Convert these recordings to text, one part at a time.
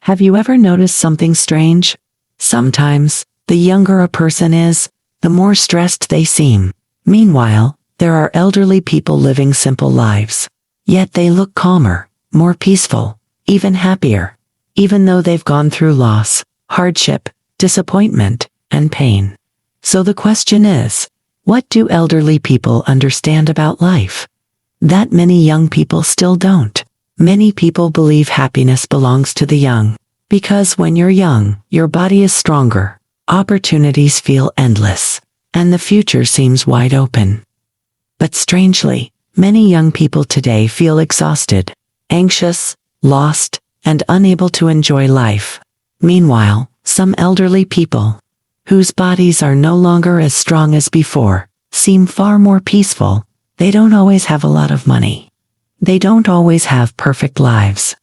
Have you ever noticed something strange? Sometimes, the younger a person is, the more stressed they seem. Meanwhile, there are elderly people living simple lives. Yet they look calmer, more peaceful, even happier, even though they've gone through loss, hardship, disappointment, and pain. So the question is, what do elderly people understand about life that many young people still don't? Many people believe happiness belongs to the young, because when you're young, your body is stronger, opportunities feel endless, and the future seems wide open. But strangely, many young people today feel exhausted, anxious, lost, and unable to enjoy life. Meanwhile, some elderly people, whose bodies are no longer as strong as before, seem far more peaceful. They don't always have a lot of money. They don't always have perfect lives.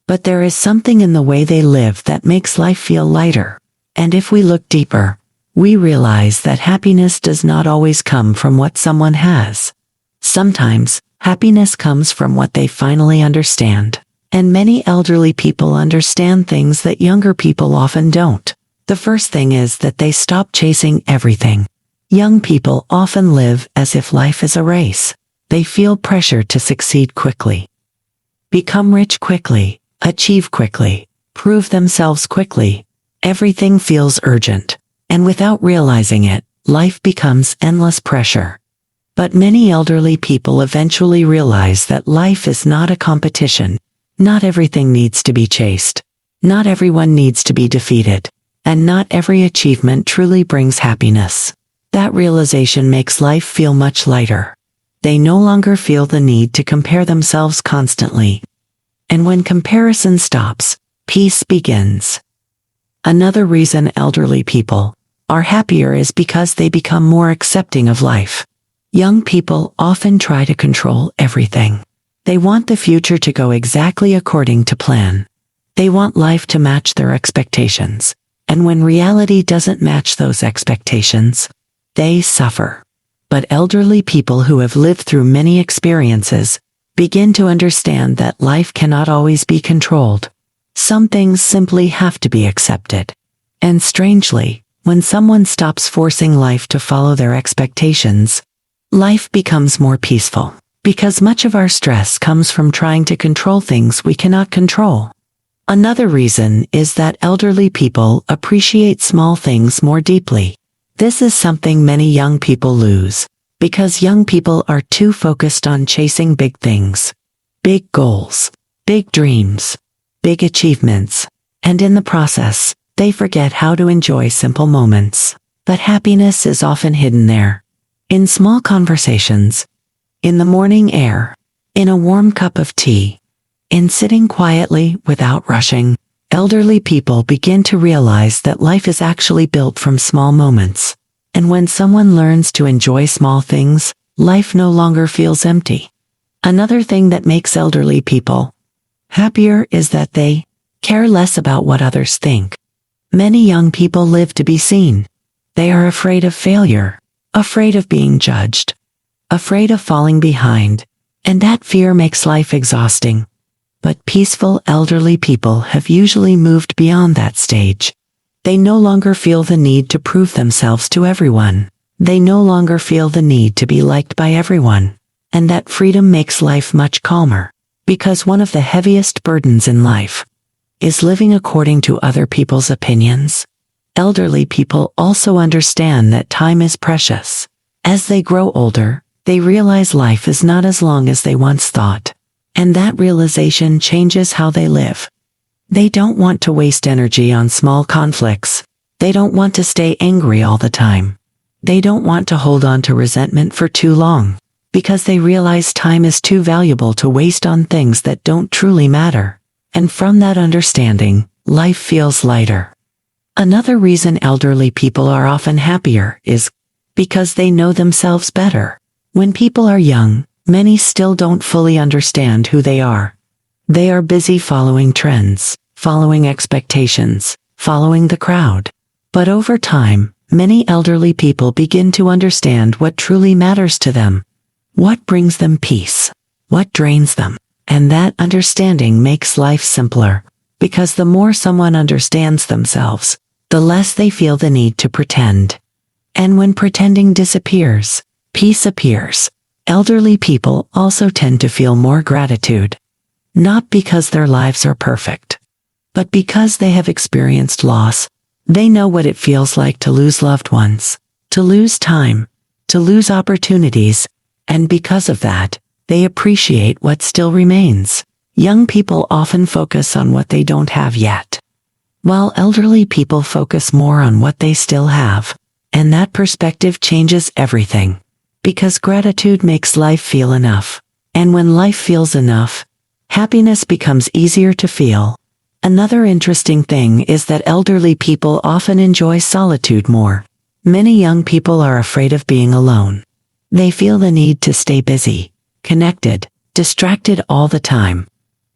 But there is something in the way they live that makes life feel lighter. And if we look deeper, we realize that happiness does not always come from what someone has. Sometimes, happiness comes from what they finally understand. And many elderly people understand things that younger people often don't. The first thing is that they stop chasing everything. Young people often live as if life is a race. They feel pressure to succeed quickly, become rich quickly, achieve quickly, prove themselves quickly. Everything feels urgent, and without realizing it, life becomes endless pressure. But many elderly people eventually realize that life is not a competition. Not everything needs to be chased. Not everyone needs to be defeated. And not every achievement truly brings happiness. That realization makes life feel much lighter. They no longer feel the need to compare themselves constantly. And when comparison stops, peace begins. Another reason elderly people are happier is because they become more accepting of life. Young people often try to control everything. They want the future to go exactly according to plan. They want life to match their expectations. And when reality doesn't match those expectations, they suffer. But elderly people who have lived through many experiences begin to understand that life cannot always be controlled. Some things simply have to be accepted. And strangely, when someone stops forcing life to follow their expectations, life becomes more peaceful. Because much of our stress comes from trying to control things we cannot control. Another reason is that elderly people appreciate small things more deeply. This is something many young people lose, because young people are too focused on chasing big things, big goals, big dreams, big achievements, and in the process, they forget how to enjoy simple moments. But happiness is often hidden there. In small conversations, in the morning air, in a warm cup of tea, in sitting quietly without rushing, elderly people begin to realize that life is actually built from small moments. And when someone learns to enjoy small things, life no longer feels empty. Another thing that makes elderly people happier is that they care less about what others think. Many young people live to be seen. They are afraid of failure, afraid of being judged, afraid of falling behind, and that fear makes life exhausting. But peaceful elderly people have usually moved beyond that stage. They no longer feel the need to prove themselves to everyone. They no longer feel the need to be liked by everyone. And that freedom makes life much calmer. Because one of the heaviest burdens in life is living according to other people's opinions. Elderly people also understand that time is precious. As they grow older, they realize life is not as long as they once thought. And that realization changes how they live. They don't want to waste energy on small conflicts. They don't want to stay angry all the time. They don't want to hold on to resentment for too long, because they realize time is too valuable to waste on things that don't truly matter. And from that understanding, life feels lighter. Another reason elderly people are often happier is because they know themselves better. When people are young, many still don't fully understand who they are. They are busy following trends, following expectations, following the crowd. But over time, many elderly people begin to understand what truly matters to them, what brings them peace, what drains them, and that understanding makes life simpler. because the more someone understands themselves, the less they feel the need to pretend. And when pretending disappears, peace appears. Elderly people also tend to feel more gratitude. Not because their lives are perfect, but because they have experienced loss. They know what it feels like to lose loved ones, to lose time, to lose opportunities, and because of that, they appreciate what still remains. Young people often focus on what they don't have yet, while elderly people focus more on what they still have. And that perspective changes everything, because gratitude makes life feel enough. And when life feels enough, happiness becomes easier to feel. Another interesting thing is that elderly people often enjoy solitude more. Many young people are afraid of being alone. They feel the need to stay busy, connected, distracted all the time.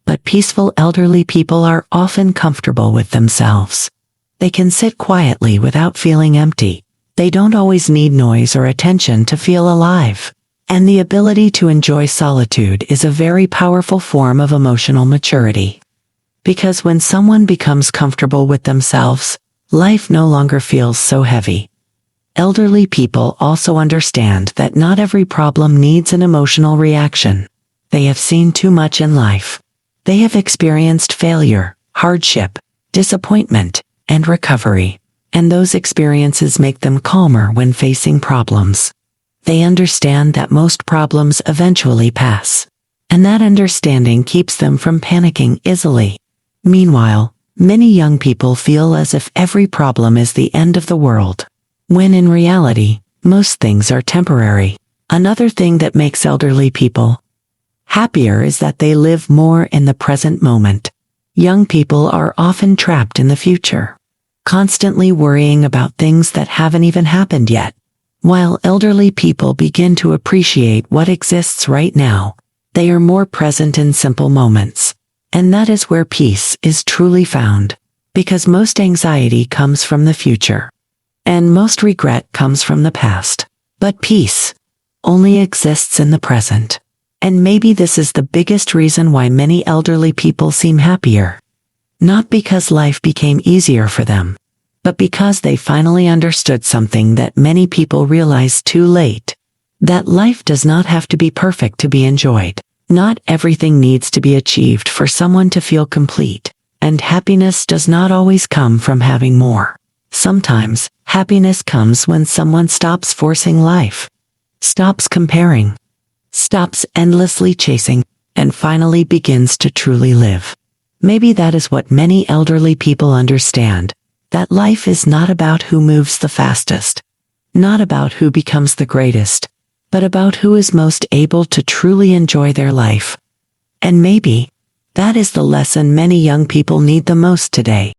But peaceful elderly people are often comfortable with themselves. They can sit quietly without feeling empty. They don't always need noise or attention to feel alive. And the ability to enjoy solitude is a very powerful form of emotional maturity. Because when someone becomes comfortable with themselves, life no longer feels so heavy. Elderly people also understand that not every problem needs an emotional reaction. They have seen too much in life. They have experienced failure, hardship, disappointment, and recovery. And those experiences make them calmer when facing problems. They understand that most problems eventually pass. And that understanding keeps them from panicking easily. Meanwhile, many young people feel as if every problem is the end of the world, when in reality, most things are temporary. Another thing that makes elderly people happier is that they live more in the present moment. Young people are often trapped in the future, constantly worrying about things that haven't even happened yet. While elderly people begin to appreciate what exists right now, they are more present in simple moments. And that is where peace is truly found, because most anxiety comes from the future, and most regret comes from the past. But peace only exists in the present. And maybe this is the biggest reason why many elderly people seem happier. Not because life became easier for them, but because they finally understood something that many people realize too late. That life does not have to be perfect to be enjoyed. Not everything needs to be achieved for someone to feel complete, and happiness does not always come from having more. Sometimes, happiness comes when someone stops forcing life, stops comparing, stops endlessly chasing, and finally begins to truly live. Maybe that is what many elderly people understand, that life is not about who moves the fastest, not about who becomes the greatest, but about who is most able to truly enjoy their life. And maybe that is the lesson many young people need the most today.